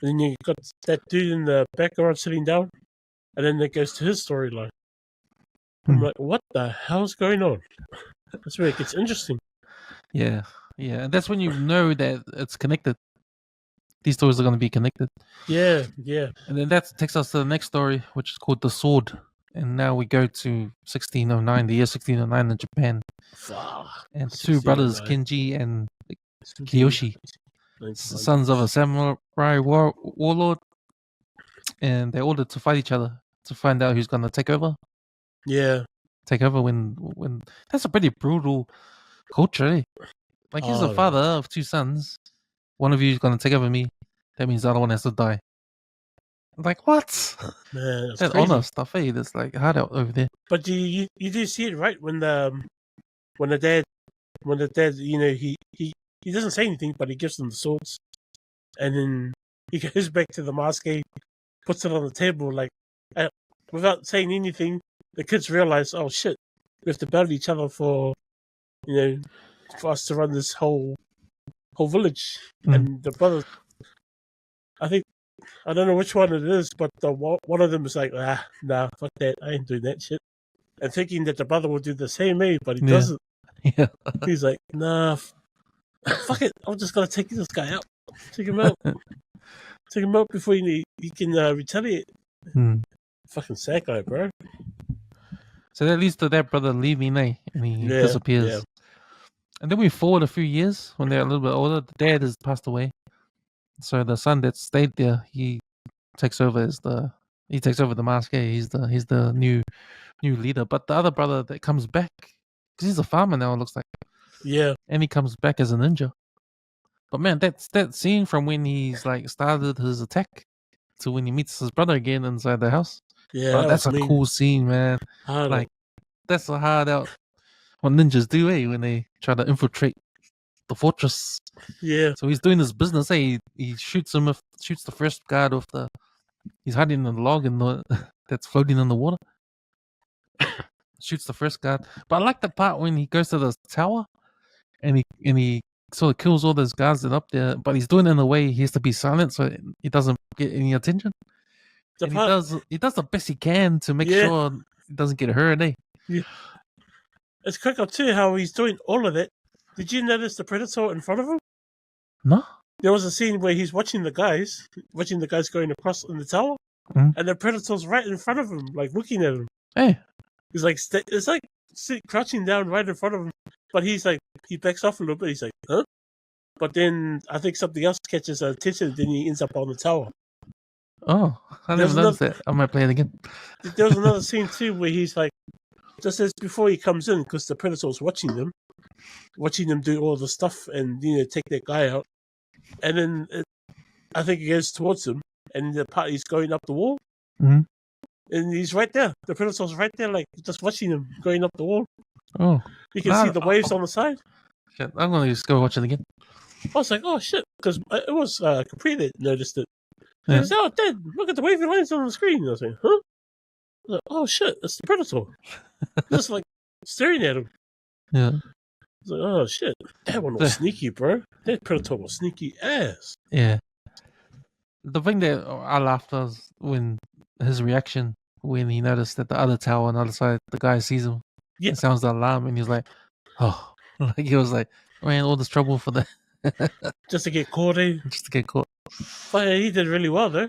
And then you got that dude in the background sitting down, and then it goes to his storyline. I'm Hmm. like, what the hell's going on? That's where it gets interesting. Yeah. Yeah. And that's when you know that it's connected. These stories are going to be connected. Yeah, yeah. And then that takes us to the next story, which is called The Sword. And now we go to 1609, the year 1609 in Japan. Fuck. And the two brothers, Kenji and Kiyoshi, sons of a samurai warlord, and they're ordered to fight each other to find out who's going to take over. Yeah. Take over when that's a pretty brutal culture. Eh? Like he's the Oh, father of two sons. One of you is going to take over me. That means the other one has to die. Like what? man, that's That crazy. honor stuff, eh? That's like hard out over there. But you do see it right when the dad he doesn't say anything, but he gives them the swords, and then he goes back to the mask, puts it on the table, like without saying anything. The kids realize, oh shit, we have to battle each other for for us to run this whole village. And the brothers, I don't know which one it is, but one of them is like, nah, fuck that, I ain't doing that shit. And thinking that the brother will do the same, but he doesn't. Yeah. He's like, nah, fuck it, I'm just gonna take this guy out, take him out, before he can retaliate. Fucking sad guy, bro. So that leads to that brother leaving, eh? And he disappears. Yeah. And then we forward a few years when they're a little bit older. The dad has passed away. So the son that stayed there, he takes over the mask. Eh? He's the new leader. But the other brother that comes back, because he's a farmer now, it looks like. Yeah. And he comes back as a ninja. But man, that scene from when he's like started his attack to when he meets his brother again inside the house. Yeah, that's a cool scene, man. Like that's a hard out what ninjas do, eh? When they try to infiltrate the fortress. Yeah. So he's doing his business, eh? He shoots the first guard with he's hiding in the log that's floating in the water. Shoots the first guard. But I like the part when he goes to the tower and he sort of kills all those guards that are up there, but he's doing it in a way he has to be silent so he doesn't get any attention. He does the best he can to make sure he doesn't get hurt, eh? Yeah. It's quick up too how he's doing all of it. Did you notice the predator in front of him? No. There was a scene where he's watching the guys going across in the tower, and the predator's right in front of him, like looking at him. Hey. He's like, it's like crouching down right in front of him, but he's like, he backs off a little bit. He's like, huh? But then I think something else catches his attention, then he ends up on the tower. Oh, I never noticed that. I might play it again. There was another scene too where he's like, just as before he comes in, because the predator's watching them do all the stuff and take that guy out, and then I think he goes towards him, and the party's going up the wall, and he's right there. The predator's right there, like just watching him going up the wall. Oh, you can see the waves on the side. Shit, I'm gonna just go watch it again. I was like, oh shit, because it was Capri that noticed it. He goes, oh, Dad, look at the wavy lines on the screen. I was like, huh? I was like, oh shit, it's the predator. Just like staring at him. Yeah. It's like, oh shit, that one was sneaky, bro. That predator was sneaky ass. Yeah. The thing that I laughed was when his reaction when he noticed that the other tower on the other side, the guy sees him. Yeah. It sounds the alarm, and he's like, "Oh!" Like he was like, "Man, all this trouble for that." Just to get caught in. Just to get caught. But he did really well though.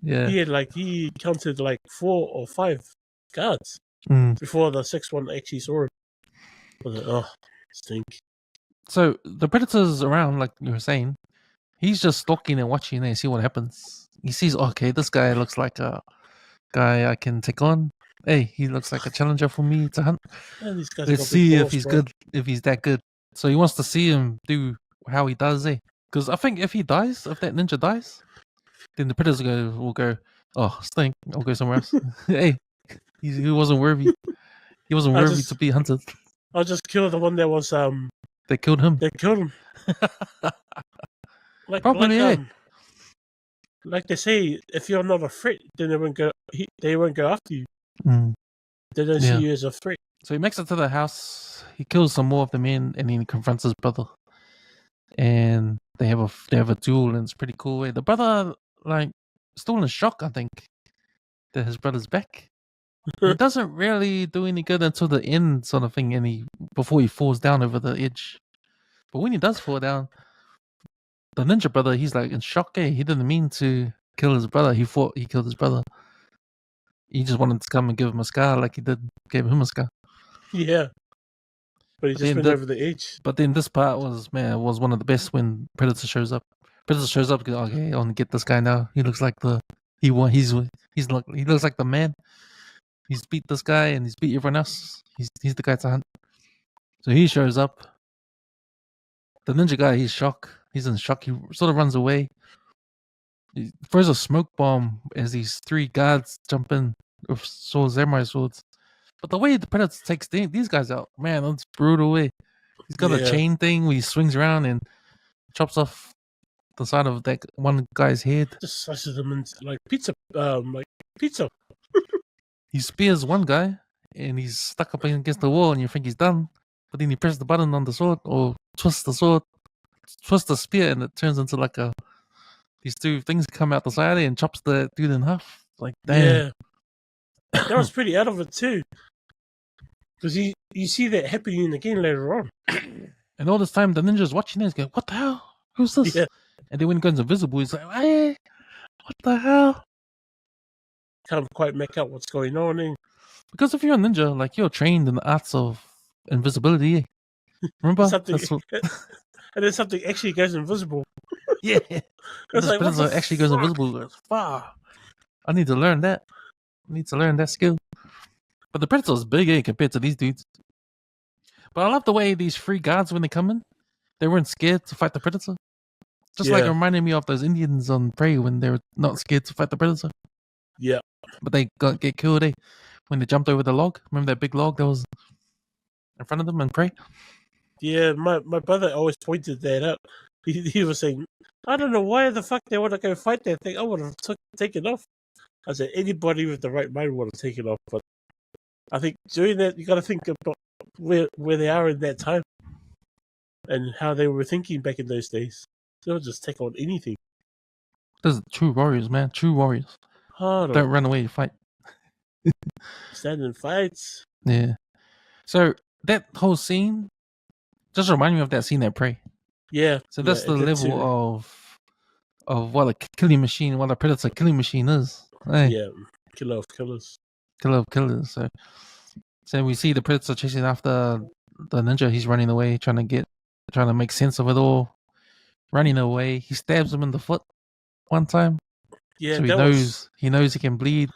Yeah. He counted like 4 or 5 guards before the 6th one actually saw him. I was like, oh, stink. So the predator's around, like you were saying. He's just stalking and watching and see what happens. He sees, okay, this guy looks like a guy I can take on. Hey, he looks like a challenger for me to hunt. Yeah, these guys Let's see if he's good, if he's that good. So he wants to see him do how he does, Because I think if he dies, if that ninja dies, then the predators will go, oh, stink, I'll go somewhere else. Hey, he wasn't worthy. He wasn't worthy to be hunted. I'll just kill the one that was They killed him. They killed him. Like they say, if you're not a threat, then they won't go after you. They don't see you as a threat. So he makes it to the house. He kills some more of the men, and then he confronts his brother. And they have a duel, and it's pretty cool. The brother, still in shock, I think, that his brother's back. He doesn't really do any good until the end, sort of thing, and before he falls down over the edge. But when he does fall down, the ninja brother, he's like in shock. He didn't mean to kill his brother. He killed his brother. He just wanted to come and give him a scar, like he gave him a scar. Yeah, but he just went over the edge. But then this part was one of the best when Predator shows up. Predator shows up because, okay, I want to get this guy now. He looks like he looks like the man. He's beat this guy and he's beat everyone else. He's the guy to hunt. So he shows up. The ninja guy, he's shocked. He's in shock. He sort of runs away. He throws a smoke bomb as these 3 guards jump in with samurai swords. But the way the Predator takes these guys out, man, that's brutal way. He's got a chain thing where he swings around and chops off the side of that one guy's head. Just slices them into like pizza. He spears one guy and he's stuck up against the wall, and you think he's done. But then he presses the button on the sword or twists the sword, twists the spear, and it turns into like these 2 things come out the side and chops the dude in half. Like, damn. Yeah. That was pretty out of it too. Because you see that happening again later on. And all this time the ninja's watching it, he's going, what the hell? Who's this? Yeah. And then when he goes invisible, he's like, hey, what the hell? Can't quite make out what's going on. Because if you're a ninja, like, you're trained in the arts of invisibility. Remember? And then something actually goes invisible. Yeah. This like, actually goes invisible. Wow. I need to learn that. I need to learn that skill. But the Predator's big, compared to these dudes. But I love the way these 3 guards, when they come in, they weren't scared to fight the Predator. Just like reminding me of those Indians on Prey when they were not scared to fight the Predator. Yeah. But they get killed, when they jumped over the log. Remember that big log that was in front of them in Prey? Yeah, my brother always pointed that out. He was saying, I don't know why the fuck they want to go fight that thing. I would have taken off. I said, anybody with the right mind would have taken off. But I think doing that, you got to think about where they are in that time and how they were thinking back in those days. They'll just take on anything. Those are true warriors, man. True warriors. Don't run away, fight. Stand in fights. Yeah. So that whole scene just reminded me of that scene at Prey. Yeah. So that's the level of what a killing machine, what a Predator killing machine is. Hey. Yeah. Killer of killers. Killer of killers. So we see the Predator chasing after the ninja. He's running away, trying to make sense of it all. Running away. He stabs him in the foot one time. Yeah, so he knows he can bleed.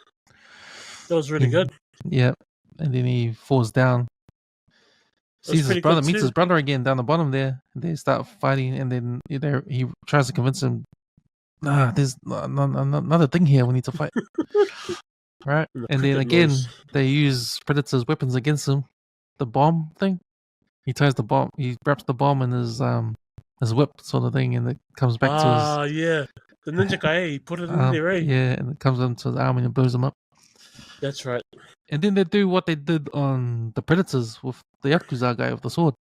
That was really good. Yeah. And then he falls down. Sees his brother, meets his brother again down the bottom there. They start fighting, and then he tries to convince him, there's another thing here we need to fight. Right? And then again, they use Predator's weapons against him. The bomb thing. He wraps the bomb in his whip sort of thing, and it comes back to his... yeah. The ninja guy, he put it in there, right? Yeah, and it comes into his arm and it blows him up. That's right. And then they do what they did on the Predators with the Yakuza guy with the sword.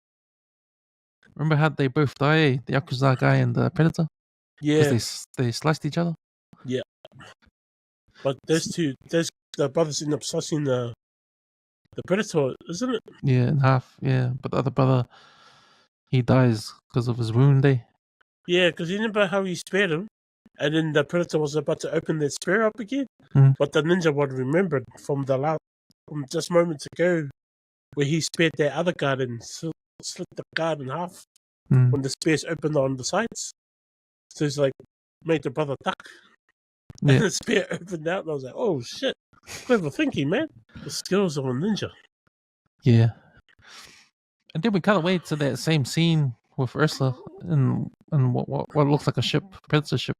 Remember how they both die, the Yakuza guy and the Predator? Yeah, Because they sliced each other? yeah. But those the brothers end up slicing the Predator, isn't it? Yeah, in half. Yeah, but the other brother, he dies because of his wound. Yeah, because you remember how he spared him, and then the Predator was about to open that spear up again, but the ninja would remember from from just moments ago, where he spared that other guard and slit the guard in half when the spears opened on the sides. So he's like, made the brother duck, and the spear opened out, and I was like, oh shit, clever thinking, man. The skills of a ninja. Yeah. And then we cut away to that same scene with Ursula and what looks like a ship, Predator ship.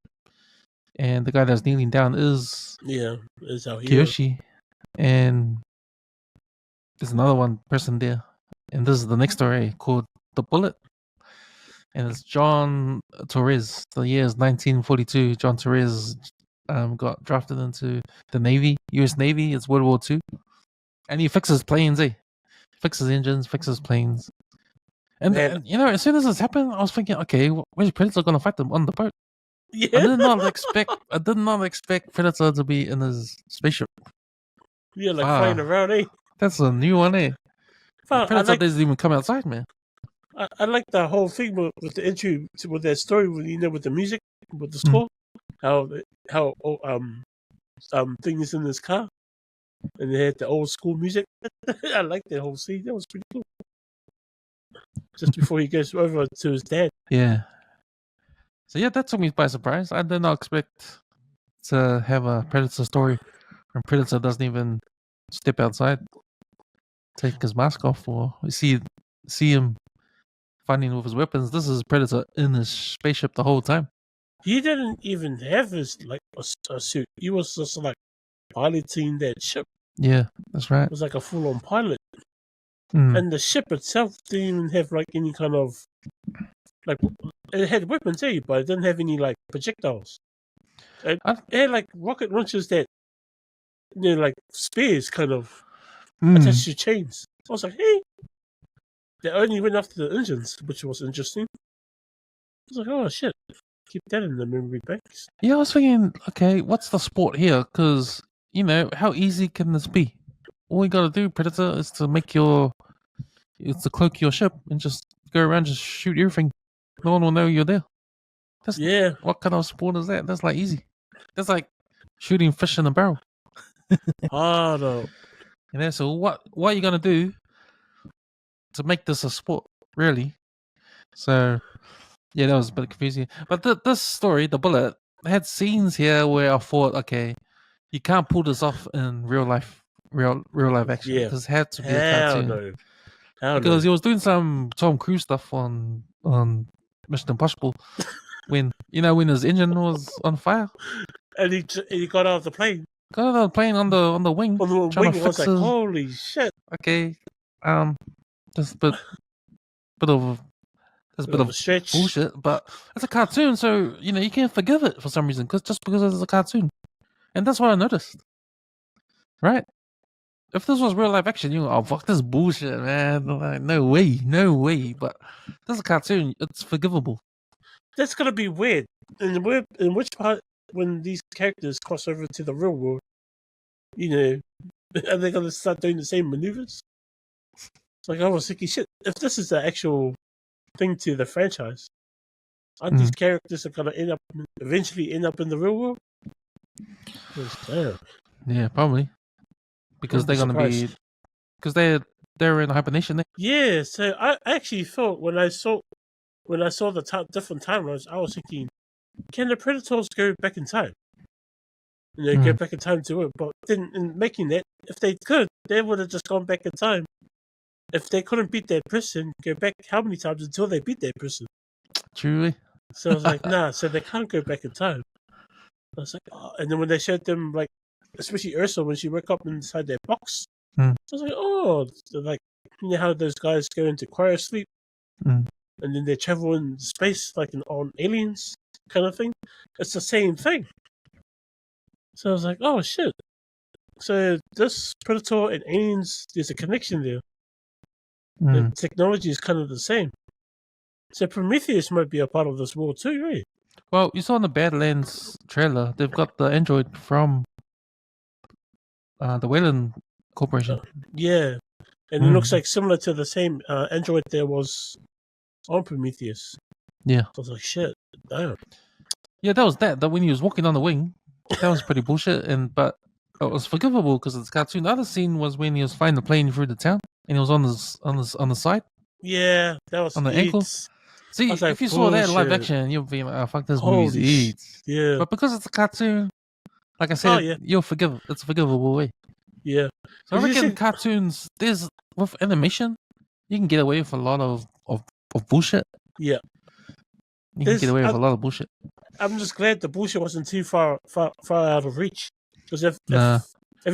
And the guy that's kneeling down is our hero. Kiyoshi. And there's another person there. And this is the next story called The Bullet. And it's John Torres. The year is 1942. John Torres got drafted into the Navy, U.S. Navy. It's World War II. And he fixes planes, fixes engines, fixes planes. And as soon as this happened, I was thinking, okay, where's Predator gonna fight them on the boat? Yeah. I did not expect Predator to be in his spaceship. Yeah, like flying around, That's a new one, Predator doesn't even come outside, man. I like the whole thing with the intro with that story, with the music, with the score, how thing is in this car, and they had the old school music. I like that whole scene. That was pretty cool. Just before he goes over to his dad. Yeah. So yeah, that took me by surprise. I did not expect to have a Predator story when Predator doesn't even step outside, take his mask off, or we see him fighting with his weapons. This is Predator in his spaceship the whole time. He didn't even have his a suit. He was just like piloting that ship. Yeah, that's right. It was like a full-on pilot. And the ship itself didn't even have like any kind of it had weapons, but it didn't have any like projectiles. It had like rocket launchers that like spears kind of attached to chains. I was like, hey, they only went after the engines, which was interesting. I was like, oh shit, keep that in the memory banks. Yeah, I was thinking, okay, what's the sport here? Because how easy can this be? All you gotta do, Predator, is to cloak your ship and just go around, just shoot everything. No one will know you're there. What kind of sport is that? That's like easy. That's like shooting fish in a barrel. No. So what are you gonna do to make this a sport? Really? So yeah, that was a bit confusing. But this story, The Bullet, had scenes here where I thought, okay, you can't pull this off in real life action. Yeah. This had to be a cartoon. Because he was doing some Tom Cruise stuff on Mission Impossible when his engine was on fire. And he got out of the plane. Got out of the plane on the wing. On the wing, I was like, holy shit. Okay. Just a bit of a stretch. Bullshit, but it's a cartoon, so you can't forgive it for some reason, because it's a cartoon. And that's what I noticed. Right? If this was real life action, fuck this bullshit, man. Like, no way. But this is a cartoon, it's forgivable. That's gonna be weird. In which part, when these characters cross over to the real world, are they gonna start doing the same maneuvers? It's like, I was thinking, shit, if this is the actual thing to the franchise, aren't these characters are gonna eventually end up in the real world? Yeah, probably. Because they're gonna be, because they're in hibernation. Yeah, so I actually thought when I saw the different timelines, I was thinking, can the Predators go back in time? Go back in time to it. But then in making that, if they could, they would have just gone back in time. If they couldn't beat that person, go back how many times until they beat that person? Truly. So I was like, nah, so they can't go back in time. I was like, oh. And then when they showed them, like, especially Ursula, when she woke up inside their box, I was like, oh, like, how those guys go into cryo sleep, and then they travel in space, like on aliens kind of thing. It's the same thing. So I was like, oh shit. So this Predator and aliens, there's a connection there. The technology is kind of the same. So Prometheus might be a part of this world too, right? Well, you saw in the Badlands trailer, they've got the android from the Wayland Corporation. Yeah. And it looks like similar to the same android there was on Prometheus. Yeah. So I was like, shit, damn. Yeah, that was that. That when he was walking on the wing, that was pretty bullshit. But it was forgivable because it's a cartoon. The other scene was when he was flying the plane through the town and he was on the side. Yeah, that was on the ankle. See, like, if you saw that in live bullshit. action, you'll be like, "Oh, fuck, this Holy movie's eats." Yeah. But because it's a cartoon, like I said, you'll forgive. It's a forgivable way. Yeah. So I reckon cartoons, there's with animation, you can get away with a lot of bullshit. Yeah. You can get away with a lot of bullshit. I'm just glad the bullshit wasn't too far out of reach. Because if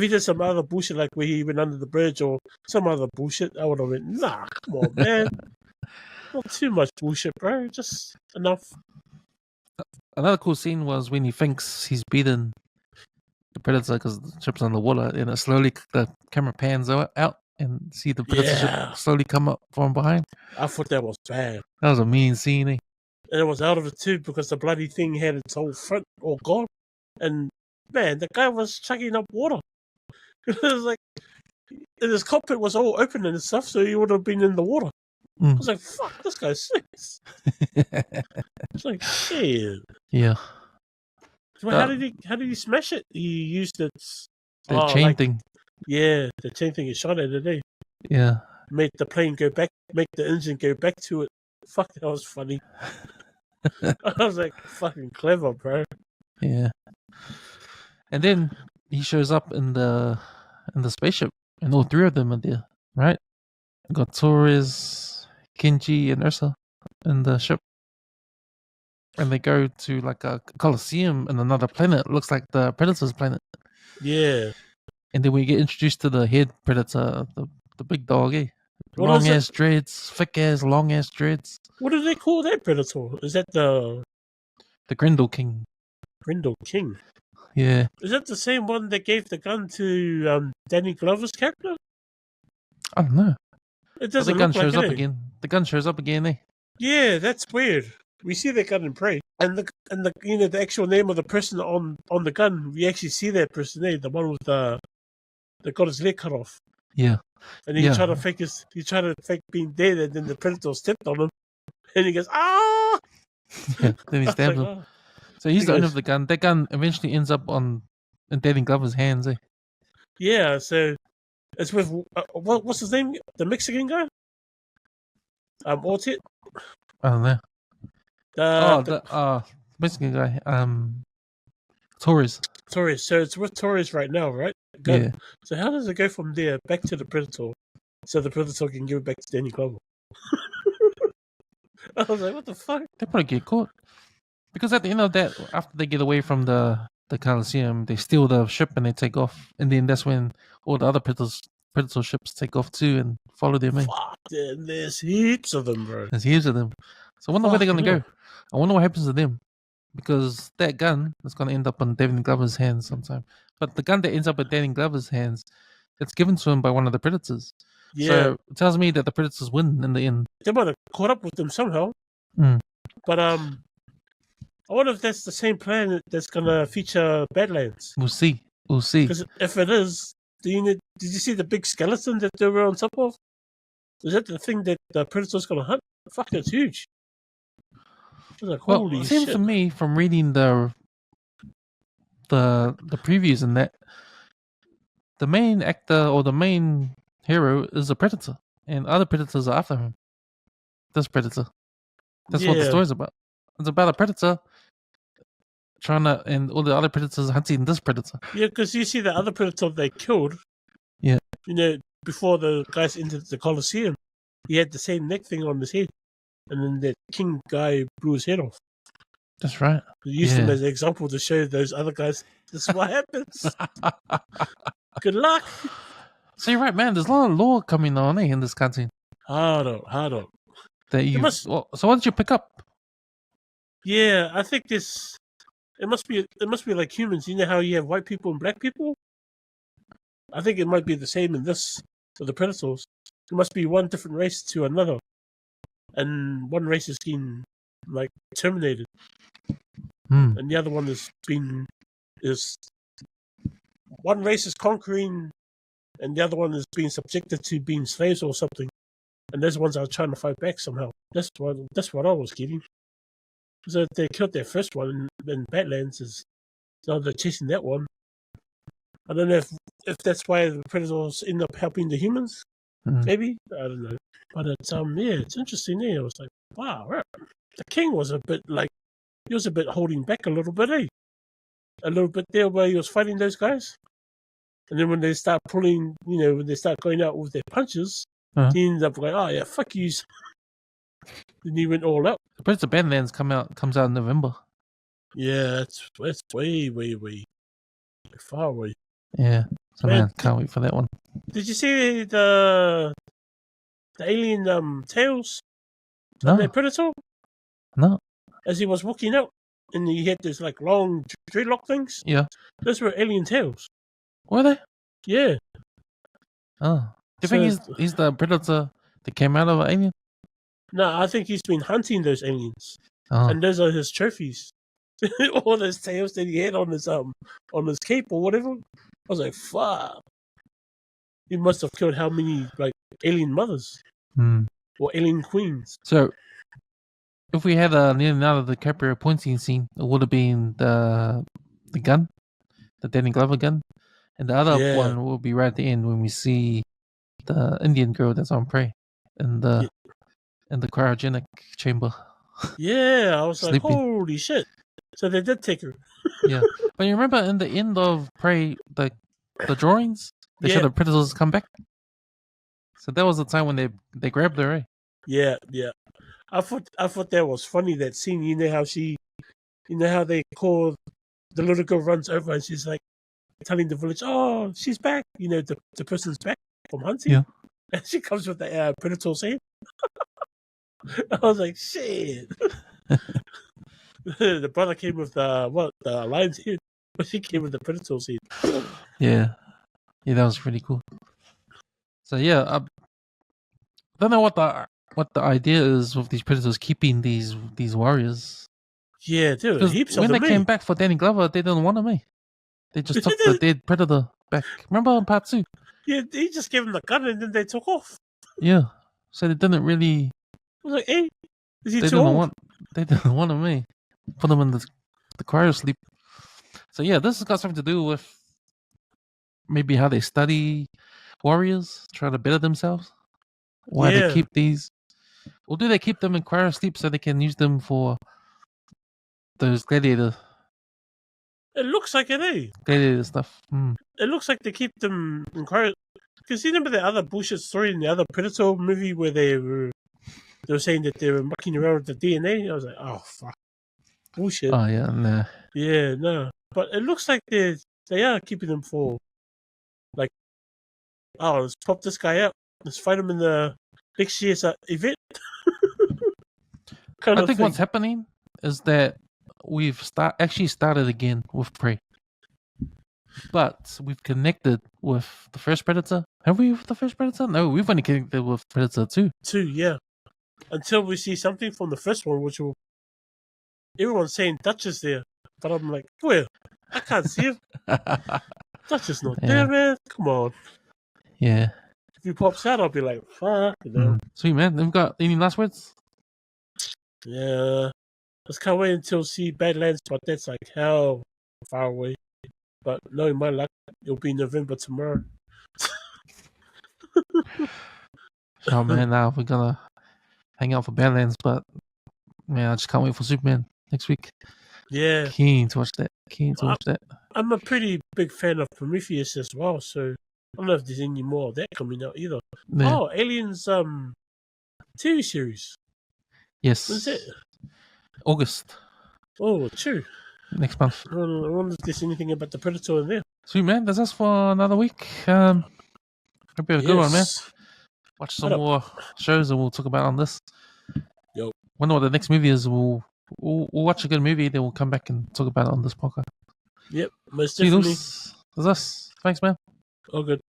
he did some other bullshit, like where he went under the bridge or some other bullshit, I would have went, nah, come on, man. Not too much bullshit, bro. Just enough. Another cool scene was when he thinks he's beaten the predator because the ship's underwater, and it slowly the camera pans out and see the predator ship slowly come up from behind. I thought that was bad. That was a mean scene, eh? And it was out of it too because the bloody thing had its whole front all gone. And man, the guy was chugging up water. It was like, and his cockpit was all open and stuff, so he would have been in the water. I was like, fuck, this guy stinks. It's like, shit. Yeah. So how did he smash it? He used its chain thing. Yeah, the chain thing he shot at it, eh? Yeah. Made the plane go back, make the engine go back to it. Fuck, that was funny. I was like, fucking clever, bro. Yeah. And then he shows up in the spaceship, and all three of them are there, right? We got Torres, Kenji, and Ursa in the ship. And they go to like a coliseum in another planet. It looks like the Predator's planet. Yeah. And then we get introduced to the head Predator, the big dog, eh? Long ass dreads, thick ass, long ass dreads. What do they call that Predator? Is that the Grendel King? Grendel King. Yeah. Is that the same one that gave the gun to Danny Glover's character? I don't know. It doesn't the gun look shows like up it, again. The gun shows up again, eh? Yeah, that's weird. We see that gun in Prey, and the the actual name of the person on the gun. We actually see that person, the one with that got his leg cut off. Yeah. And he tried to fake being dead, and then the Predator stepped on him, and he goes, ah! Yeah, then he stabbed him. Oh. So he's the owner of the gun. That gun eventually ends up in Danny Glover's hands, eh? Yeah, so it's with what's his name? The Mexican guy? What's it? I don't know. The Mexican guy. Torres. Torres. So it's with Torres right now, right? Yeah. So how does it go from there back to the Predator, so the Predator can give it back to Danny Glover? I was like, what the fuck? They probably get caught. Because at the end of that, after they get away from the Coliseum, they steal the ship and they take off. And then that's when all the other Predator ships take off too and follow them in. Fuck, there's heaps of them, bro. There's heaps of them. So I wonder where they're going to go. I wonder what happens to them. Because that gun is going to end up on Danny Glover's hands sometime. But the gun that ends up at Danny Glover's hands, it's given to him by one of the Predators. Yeah. So it tells me that the Predators win in the end. They might have caught up with them somehow. But I wonder if that's the same planet that's going to feature Badlands. We'll see. Because if it is, did you see the big skeleton that they were on top of? Is that the thing that the Predator's going to hunt? Fuck, that's huge. Like, holy it seems shit. to me from reading the previews and that the main actor or the main hero is a predator, and other predators are after him. This predator. That's what the story's about. It's about a predator and all the other predators hunting this predator. Yeah, because you see the other predator they killed. Yeah. Before the guys entered the Colosseum, he had the same neck thing on his head. And then that king guy blew his head off. That's right. They used him as an example to show those other guys, this is what happens. Good luck. So you're right, man. There's a lot of lore coming on in this cutscene. Hard on. So what did you pick up? Yeah, I think it must be like humans. You know how you have white people and black people? I think it might be the same in this for the Predators. It must be one different race to another. and one race has been like terminated, Hmm. and the other one is one race is conquering, and the other one is being subjected to being slaves or something, and those ones are trying to fight back somehow. That's what I was getting. So they killed their first one in Badlands. Now they're chasing that one. I don't know if that's why the predators end up helping the humans. Hmm. Maybe, I don't know. But it's interesting. There, I was like, wow, right. The king was a bit holding back a little bit, eh? A little bit there where he was fighting those guys, and then when they start pulling, when they start going out with their punches, he ends up going, oh yeah, fuck yous. Then he went all out. The Prince of Badlands comes out in November. Yeah, it's way, way, way far away. Yeah, so man, can't wait for that one. Did you see the alien tails on the predator? No. As he was walking out, and he had this like long dreadlock things. Yeah. Those were alien tails. Were they? Yeah. Oh. Do you think he's the predator that came out of an alien? No, I think he's been hunting those aliens. Oh. And those are his trophies. All those tails that he had on his cape or whatever. I was like, fuck. He must have killed how many like alien mothers or alien queens. So, if we had a Leonardo DiCaprio pointing scene, it would have been the gun, the Danny Glover gun, and the other one will be right at the end when we see the Indian girl that's on prey in the cryogenic chamber. Yeah, I was like, holy shit! So they did take her. Yeah, but you remember in the end of Prey, the drawings, they showed the predators come back. So that was the time when they grabbed her, right? Yeah. I thought that was funny, that scene. You know how they call the little girl runs over and she's like telling the village, "Oh, she's back." The person's back from hunting. Yeah. And she comes with the predator's head. I was like, shit. The brother came with the lion's head, but she came with the predator's head. Yeah, that was pretty cool. So yeah, I don't know what the idea is with these predators keeping these warriors. Yeah, dude. Heaps when of them. When they came back for Danny Glover, they didn't want him. They just took the dead predator back. Remember in part 2? Yeah, he just gave him the gun and then they took off. Yeah, so they didn't really. I was like, hey, is he they too didn't old? want. They didn't want him. Put him in the cryo sleep. So yeah, this has got something to do with maybe how they study warriors, try to better themselves. Why they keep these? Or do they keep them in cryo sleep so they can use them for those gladiator? It looks like it, eh? Gladiator stuff. It looks like they keep them in cryo. Because you remember the other bullshit story in the other Predator movie where they were saying that they were mucking around with the DNA? I was like, oh fuck, bullshit. Oh yeah, nah. Yeah, no. But it looks like they are keeping them for, like, oh, let's pop this guy out. Let's fight him in the next year's event. I think what's happening is that we've actually started again with Prey. But we've connected with the first Predator. Have we with the first Predator? No, we've only connected with Predator 2. 2, yeah. Until we see something from the first one, which will... Everyone's saying Dutch is there. But I'm like, where? I can't see him. Dutch is not there, man. Come on. Yeah. If he pops out, I'll be like, fuck. Sweet, man. Have we got any last words? Yeah. Just can't wait until see Badlands, but that's like hell far away. But knowing my luck, it'll be November tomorrow. Oh man, now we're gonna hang out for Badlands, but man, I just can't wait for Superman next week. Yeah. Keen to watch that. I'm a pretty big fan of Prometheus as well, so I don't know if there's any more of that coming out either. Yeah. Oh, Aliens TV series. Yes. When's it? August. Oh, true. Next month. I wonder if there's anything about the Predator in there. Sweet, man. That's us for another week. Hope you have a good one, man. Watch some more shows and we'll talk about on this. Yo. Wonder what the next movie is. We'll watch a good movie, then we'll come back and talk about it on this podcast. Yep, most definitely. That's us. Thanks, man. All good.